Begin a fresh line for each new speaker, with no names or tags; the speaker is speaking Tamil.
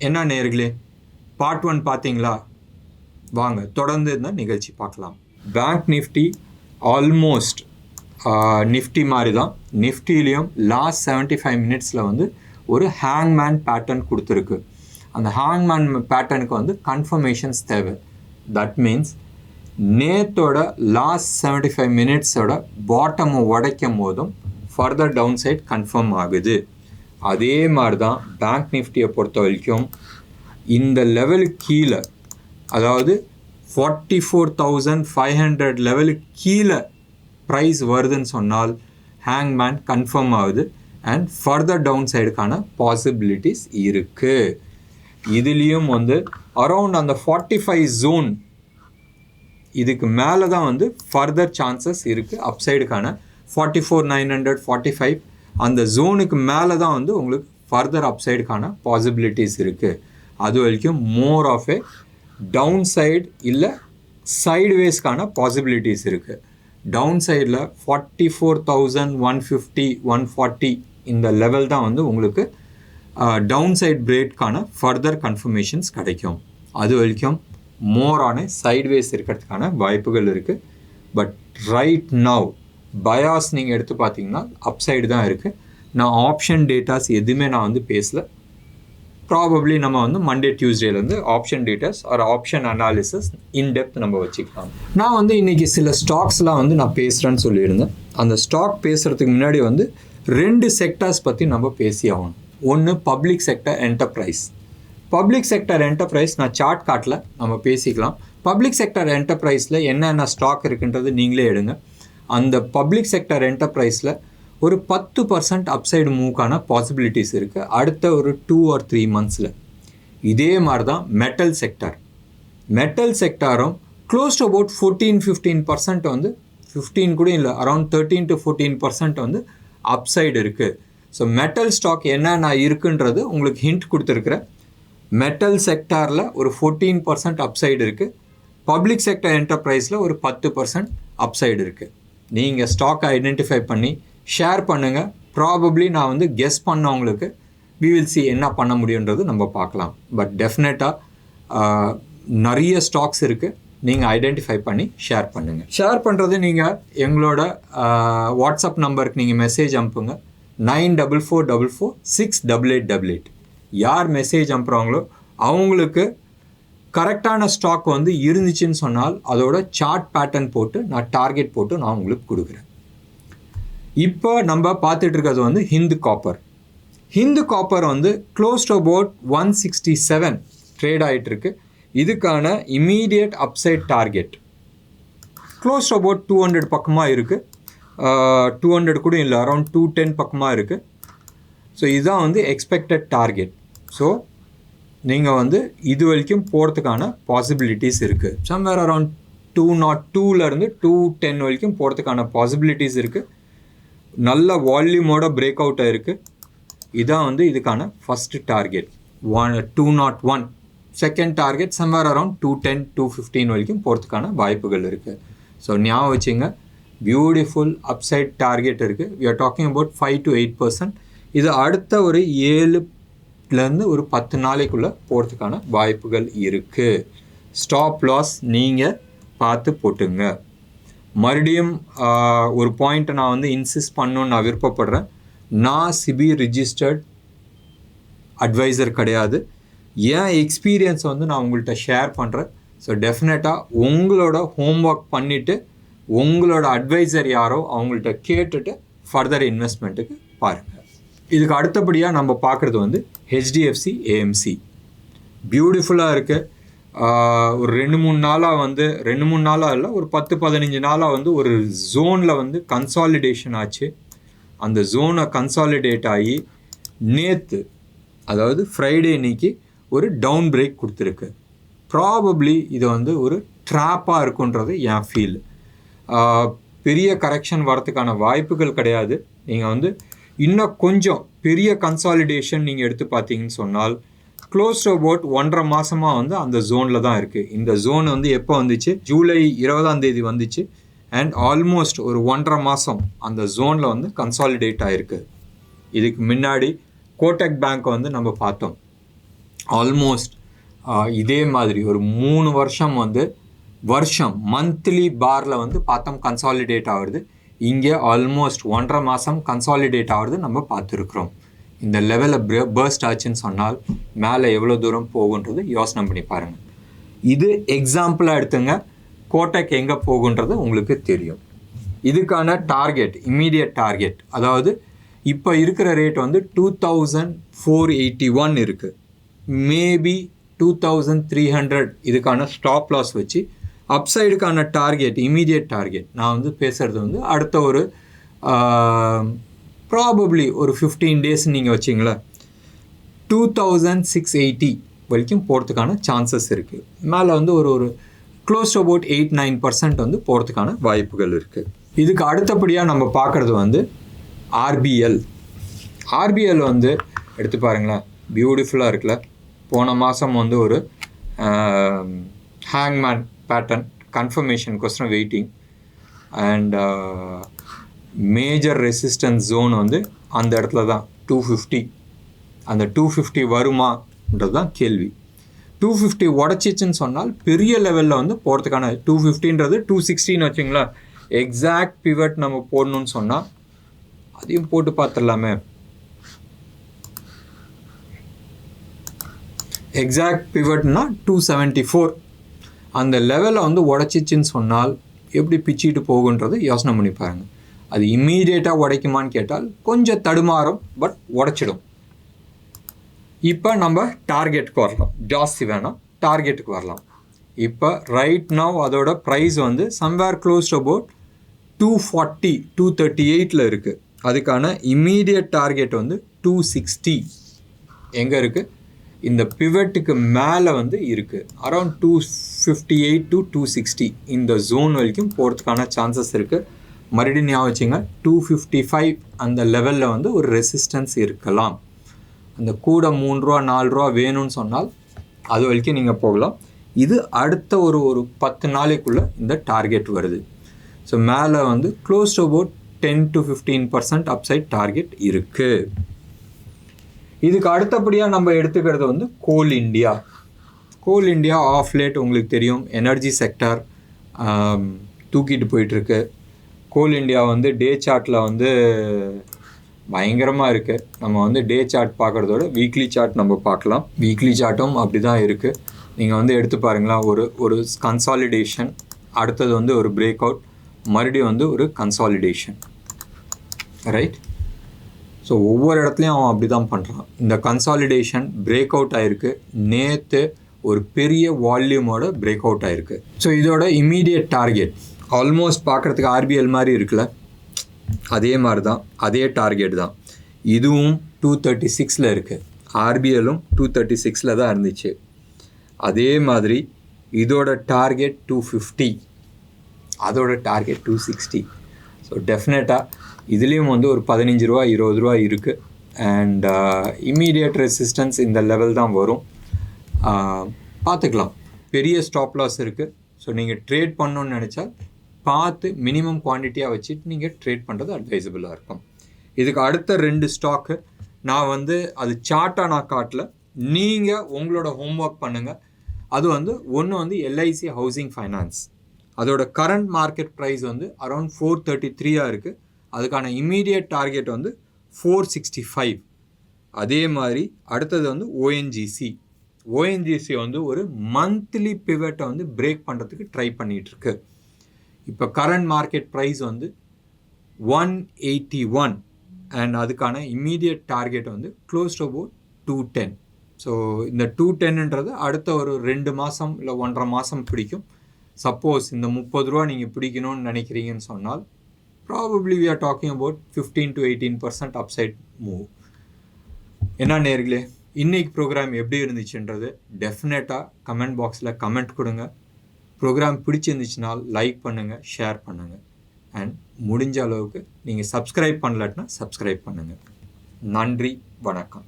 என்ன நேயர்களே, பார்ட் 1 பார்த்தீங்களா? வாங்க தொடர்ந்து இந்த நிகழ்ச்சி பார்க்கலாம். பேங்க் நிஃப்டி ஆல்மோஸ்ட் நிஃப்டி மாதிரி தான். நிஃப்டிலையும் லாஸ்ட் 75 மினிட்ஸில் வந்து ஒரு ஹேங்மேன் பேட்டர்ன் கொடுத்துருக்கு. அந்த ஹேங்மேன் பேட்டர்னுக்கு வந்து கன்ஃபர்மேஷன்ஸ் தேவை. தட் மீன்ஸ் நேத்தோட லாஸ்ட் 75 மினிட்ஸோட பாட்டமை உடைக்கும் போதும் ஃபர்தர் டவுன் சைட் கன்ஃபார்ம் ஆகுது. அதே மாதிரி தான் பேங்க் நிஃப்டியை பொறுத்த வரைக்கும் இந்த லெவலுக்கு கீழே, அதாவது 44,500 லெவலுக்கு கீழே ப்ரைஸ் வருதுன்னு சொன்னால் ஹேங்மேன் கன்ஃபார்ம் ஆகுது அண்ட் ஃபர்தர் டவுன் சைடுக்கான பாசிபிலிட்டிஸ் இருக்குது. இதுலேயும் வந்து அரவுண்ட் அந்த 45 ஜோன் இதுக்கு மேலே தான் வந்து ஃபர்தர் சான்சஸ் இருக்குது. அப்சைடுக்கான 44,900 45 அந்த ஜோனுக்கு மேலே தான் வந்து உங்களுக்கு ஃபர்தர் அப்சைடுக்கான பாசிபிலிட்டிஸ் இருக்குது. அது வரைக்கும் more of a downside இல்லை சைட்வேஸ்க்கான பாசிபிலிட்டிஸ் இருக்குது. டவுன் சைடில் 44,150 140 இந்த லெவல் தான் வந்து உங்களுக்கு டவுன் சைட் பிரேக்கான ஃபர்தர் கன்ஃபர்மேஷன்ஸ் கிடைக்கும். அது வரைக்கும் மோரான சைட்வேஸ் இருக்கிறதுக்கான வாய்ப்புகள் இருக்குது. பட் ரைட் நவ் பயாஸ் நீங்கள் எடுத்து பார்த்தீங்கன்னா அப்சைடு தான் இருக்குது. நான் ஆப்ஷன் டேட்டாஸ் எதுவுமே நான் வந்து பேசலை. ப்ராபப்ளி நம்ம வந்து மண்டே டியூஸ்டேலேருந்து option datas or option analysis in depth நம்ம வச்சுக்கலாம். நான் வந்து இன்றைக்கி சில ஸ்டாக்ஸ்லாம் வந்து நான் பேசுகிறேன்னு சொல்லியிருந்தேன். அந்த ஸ்டாக் பேசுகிறதுக்கு முன்னாடி வந்து 2 செக்டார்ஸ் பற்றி நம்ம பேசி ஆகணும். ஒன்று public sector enterprise. Public sector enterprise நான் சார்ட் காட்டில் நம்ம பேசிக்கலாம். பப்ளிக் செக்டர் என்டர்பிரைஸில் என்னென்ன ஸ்டாக் இருக்குன்றது நீங்களே எடுங்க. அந்த பப்ளிக் செக்டர் என்டர்பிரைஸில் ஒரு 10% அப்சைடு மூவ்க்கான பாசிபிலிட்டிஸ் இருக்குது அடுத்த ஒரு 2 or 3 மந்த்ஸில். இதே மாதிரி தான் மெட்டல் செக்டார். மெட்டல் செக்டாரும் க்ளோஸ் டு அபவுட் 14-15% வந்து 15 கூட இல்லை, அரௌண்ட் 13 to 14% வந்து அப்சைடு இருக்குது. ஸோ மெட்டல் ஸ்டாக் என்னென்ன இருக்குன்றது உங்களுக்கு ஹிண்ட் கொடுத்துருக்குறேன். மெட்டல் செக்டாரில் ஒரு 14% அப்சைடு இருக்குது. பப்ளிக் செக்டர் என்டர்பிரைஸில் ஒரு 10% அப்சைடு இருக்குது. நீங்கள் ஸ்டாக்கை ஐடென்டிஃபை பண்ணி ஷேர் பண்ணுங்கள். ப்ராபப்ளி நான் வந்து கெஸ் பண்ணவங்களுக்கு we will see என்ன பண்ண முடியுன்றது நம்ம பார்க்கலாம். பட் டெஃபினட்டாக நிறைய ஸ்டாக்ஸ் இருக்குது. நீங்கள் ஐடென்டிஃபை பண்ணி ஷேர் பண்ணுங்கள். ஷேர் பண்ணுறது நீங்கள் எங்களோட வாட்ஸ்அப் நம்பருக்கு நீங்கள் மெசேஜ் அனுப்புங்க. 9444468888. யார் மெசேஜ் அனுப்புகிறாங்களோ அவங்களுக்கு கரெக்டான ஸ்டாக் வந்து இருந்துச்சுன்னு சொன்னால் அதோட சார்ட் பேட்டர்ன் போட்டு நான் டார்கெட் போட்டு நான் உங்களுக்கு கொடுக்குறேன். இப்போ நம்ம பார்த்துட்டு இருக்கிறது வந்து ஹிந்து காப்பர். ஹிந்து காப்பர் வந்து க்ளோஸ் டு அபவுட் 167 ட்ரேட் ஆகிட்டுருக்கு. இதுக்கான immediate upside target close to about 200 பக்கமாக இருக்குது. 200 கூட இல்லை, அரௌண்ட் 210 பக்கமாக இருக்குது. ஸோ இதுதான் வந்து எக்ஸ்பெக்டட் டார்கெட். ஸோ நீங்கள் வந்து இது வரைக்கும் போகிறதுக்கான பாசிபிலிட்டிஸ் இருக்குது. சம்வேர் அரௌண்ட் 202லேருந்து 210 வரைக்கும் போகிறதுக்கான பாசிபிலிட்டிஸ் இருக்குது. நல்ல வால்யூமோட பிரேக் அவுட் ஆகிருக்கு. இதான் வந்து இதுக்கான first target 201. Second target somewhere around 210 215 வரைக்கும் போகிறதுக்கான வாய்ப்புகள் இருக்குது. ஸோ ஞாபகம் வச்சுங்க, பியூட்டிஃபுல் அப்சைட் டார்கெட் இருக்குது. We are talking about 5 to 8%. இது அடுத்த ஒரு 7லேருந்து ஒரு 10 நாளைக்குள்ளே போகிறதுக்கான வாய்ப்புகள் இருக்குது. ஸ்டாப் லாஸ் நீங்கள் பார்த்து போட்டுங்க. மறுபடியும் ஒரு பாயிண்ட்டை நான் வந்து இன்சிஸ்ட் பண்ணணுன்னு நான் விருப்பப்படுறேன். நான் செபி ரிஜிஸ்டர்ட் அட்வைசர் கிடையாது. என் எக்ஸ்பீரியன்ஸை வந்து நான் உங்கள்கிட்ட ஷேர் பண்ணுறேன். ஸோ டெஃபினட்டாக உங்களோட ஹோம்ஒர்க் பண்ணிவிட்டு உங்களோட அட்வைசர் யாரோ அவங்கள்ட்ட கேட்டுட்டு ஃபர்தர் இன்வெஸ்ட்மெண்ட்டுக்கு பாருங்கள். இதுக்கு அடுத்தபடியாக நம்ம பார்க்குறது வந்து HDFC AMC. பியூட்டிஃபுல்லாக இருக்குது. ஒரு 2-3 நாளாக வந்து 2-3 நாளாக இல்லை, ஒரு 10-15 நாளாக வந்து ஒரு ஜோனில் வந்து கன்சாலிடேஷன் ஆச்சு. அந்த ஜோனை கன்சாலிடேட் ஆகி நேற்று, அதாவது ஃப்ரைடே இன்னைக்கு ஒரு டவுன் பிரேக் கொடுத்துருக்கு. ப்ராபப்ளி இது வந்து ஒரு ட்ராப்பாக இருக்குன்றது என் ஃபீல். பெரிய கரெக்ஷன் வரத்துக்கான வாய்ப்புகள் கிடையாது. நீங்கள் வந்து இன்னும் கொஞ்சம் பெரிய கன்சாலிடேஷன் நீங்கள் எடுத்து பார்த்தீங்கன்னு சொன்னால் க்ளோஸ் டு அபவுட் 1.5 மாதமாக வந்து அந்த ஜோனில் தான் இருக்குது. இந்த ஜோன் வந்து எப்போ வந்துச்சு? ஜூலை 20 வந்துச்சு. அண்ட் ஆல்மோஸ்ட் ஒரு 1.5 மாதம் அந்த ஜோனில் வந்து கன்சாலிடேட் ஆகிருக்கு. இதுக்கு முன்னாடி கோட்டக் பேங்க் வந்து நம்ம பார்த்தோம். ஆல்மோஸ்ட் இதே மாதிரி ஒரு 3 வருஷம் வந்து மந்த்லி பாரில் வந்து பார்த்தோம் கன்சாலிடேட் ஆகுது. இங்கே ஆல்மோஸ்ட் 1.5 மாதம் கன்சாலிடேட் ஆகுது நம்ம பார்த்துருக்குறோம். இந்த லெவலில் பர்ஸ்ட் ஆச்சுன்னு சொன்னால் மேலே எவ்வளோ தூரம் போகுன்றது யோசனை பண்ணி பாருங்கள். இது எக்ஸாம்பிளாக எடுத்துங்க, கோட்டக் எங்கே போகுன்றது உங்களுக்கு தெரியும். இதுக்கான டார்கெட், இம்மீடியட் டார்கெட், அதாவது இப்போ இருக்கிற ரேட் வந்து 2481 இருக்குது. மேபி 2300 இதுக்கான ஸ்டாப் லாஸ் வச்சு அப்சைடுக்கான டார்கெட், இம்மீடியட் டார்கெட் நான் வந்து பேசுகிறது வந்து அடுத்த ஒரு ப்ராபப்ளி ஒரு 15 டேஸ் நீங்கள் வச்சிங்களேன் 2680 வரைக்கும் போகிறதுக்கான சான்சஸ் இருக்குது. மேலே வந்து ஒரு க்ளோஸ் டு அபவுட் 8-9% வந்து போகிறதுக்கான வாய்ப்புகள் இருக்குது. இதுக்கு அடுத்தபடியாக நம்ம பார்க்குறது வந்து ஆர்பிஎல் வந்து எடுத்து பாருங்களேன், பியூட்டிஃபுல்லாக இருக்குல்ல. போன மாதம் வந்து ஒரு ஹேங்மேன் பேட்டர்ன் கன்ஃபர்மேஷனுக்கோசரம் waiting and major resistance zone வந்து அந்த இடத்துல தான் 250. அந்த 250 வருமான்றது தான் கேள்வி. 250 உடச்சிச்சுன்னு சொன்னால் பெரிய லெவலில் வந்து போகிறதுக்கான 250ன்றது 260ன்னு வச்சுங்களேன். எக்ஸாக்ட் பிவட் நம்ம போடணும்னு சொன்னால் அதையும் போட்டு பார்த்துடலாமே. எக்ஸாக்ட் பிவட்னா 274. அந்த லெவலில் வந்து உடச்சிச்சின்னு சொன்னால் எப்படி பிச்சுட்டு போகுன்றது யோசனை பண்ணி பாருங்கள். அது இம்மீடியட்டாக உடைக்குமான்னு கேட்டால் கொஞ்சம் தடுமாறும், பட் உடச்சிடும். இப்போ நம்ம டார்கெட்டுக்கு வரலாம். ஜாஸ்தி வேணாம், டார்கெட்டுக்கு வரலாம். இப்போ ரைட் நவ் அதோட ப்ரைஸ் வந்து சம்வேர் க்ளோஸ் டு அபவுட் 240-238 இருக்குது. அதுக்கான இம்மீடியட் டார்கெட் வந்து 260 எங்கே இருக்குது, இந்த பிவட்டுக்கு மேலே வந்து இருக்குது. அரௌண்ட் 258 to 260 இந்த ஜோன் வரைக்கும் போகிறதுக்கான சான்சஸ் இருக்குது. மறுபடியும் ஞாபகம் வச்சுங்க, 255 அந்த லெவலில் வந்து ஒரு ரெசிஸ்டன்ஸ் இருக்கலாம். அந்த கூட 3 ரூபா 4 ரூபா வேணும்னு சொன்னால் அது வரைக்கும் நீங்கள் போகலாம். இது அடுத்த ஒரு 10 நாளைக்குள்ளே இந்த டார்கெட் வருது. ஸோ மேலே வந்து close to about 10 to 15% upside target இருக்குது. இதுக்கு அடுத்தபடியாக நம்ம எடுத்துக்கிறது வந்து கோல் இண்டியா ஆஃப் லேட் உங்களுக்கு தெரியும், எனர்ஜி செக்டார் தூக்கிட்டு போயிட்டுருக்கு. கோல் இண்டியா வந்து டே சார்ட்டில் வந்து பயங்கரமாக இருக்குது. நம்ம வந்து டே சார்ட் பார்க்குறதோட வீக்லி சார்ட் நம்ம பார்க்கலாம். வீக்லி சார்ட்டும் அப்படி தான் இருக்குது. நீங்கள் வந்து எடுத்து பாருங்களா, ஒரு கன்சாலிடேஷன், அடுத்தது வந்து ஒரு பிரேக் அவுட், மறுபடியும் வந்து ஒரு கன்சாலிடேஷன், ரைட். ஸோ ஒவ்வொரு இடத்துலையும் அவன் அப்படி தான் பண்ணுறான். இந்த கன்சாலிடேஷன் பிரேக் அவுட் ஆகிருக்கு. நேற்று ஒரு பெரிய வால்யூமோட பிரேக் அவுட் ஆகிருக்கு. ஸோ இதோட இம்மீடியட் டார்கெட் ஆல்மோஸ்ட் பார்க்குறதுக்கு ஆர்பிஎல் மாதிரி இருக்குல்ல, அதே மாதிரி தான், அதே டார்கெட் தான். இதுவும் 236 இருக்குது. ஆர்பிஎல்லும் 236 தான் இருந்துச்சு. அதே மாதிரி இதோட டார்கெட் 250, அதோட டார்கெட் 260. ஸோ டெஃபினட்டாக இதுலேயும் வந்து ஒரு 15 ரூபா 20 ரூபா இருக்குது. அண்ட் இம்மீடியட் ரெசிஸ்டன்ஸ் இந்த லெவல் தான் வரும். பார்த்துக்கலாம். பெரிய ஸ்டாப் லாஸ் இருக்குது. ஸோ நீங்கள் ட்ரேட் பண்ணணுன்னு நினச்சா பார்த்து மினிமம் குவான்டிட்டியாக வச்சுட்டு நீங்கள் ட்ரேட் பண்ணுறது அட்வைசபிளாக இருக்கும். இதுக்கு அடுத்த 2 ஸ்டாக்கு நான் வந்து அது சார்ட்டாக நான் காட்டல, நீங்கள் உங்களோட ஹோம்ஒர்க் பண்ணுங்கள். அது வந்து ஒன்று வந்து எல்ஐசி ஹவுசிங் ஃபைனான்ஸ், அதோட கரண்ட் மார்க்கெட் ப்ரைஸ் வந்து அரௌண்ட் 433 இருக்குது. அதுக்கான இம்மீடியட் டார்கெட் வந்து 465. அதே மாதிரி அடுத்தது வந்து ஓஎன்ஜிசி வந்து ஒரு மந்த்லி பிவட்டை வந்து பிரேக் பண்ணுறதுக்கு ட்ரை பண்ணிகிட்ருக்கு. இப்போ கரண்ட் மார்க்கெட் ப்ரைஸ் வந்து 181 அண்ட் அதுக்கான இம்மீடியட் டார்கெட் வந்து க்ளோஸ் டு அபவுட் 210. ஸோ இந்த 210ன்றது அடுத்த ஒரு 2 மாதம் இல்லை 1.5 மாதம் பிடிக்கும். சப்போஸ் இந்த 30 ரூபா நீங்கள் பிடிக்கணும்னு நினைக்கிறீங்கன்னு சொன்னால் probably we are talking about 15 to 18% upside move. என்ன நேர்களே, இன்றைக்கி ப்ரோக்ராம் எப்படி இருந்துச்சுன்றது டெஃபினட்டாக கமெண்ட் பாக்ஸில் கமெண்ட் கொடுங்க. ப்ரோக்ராம் பிடிச்சிருந்துச்சுனால் லைக் பண்ணுங்கள், ஷேர் பண்ணுங்கள். அண்ட் முடிஞ்ச அளவுக்கு நீங்கள் சப்ஸ்கிரைப் பண்ணலன்னா சப்ஸ்கிரைப் பண்ணுங்கள். நன்றி, வணக்கம்.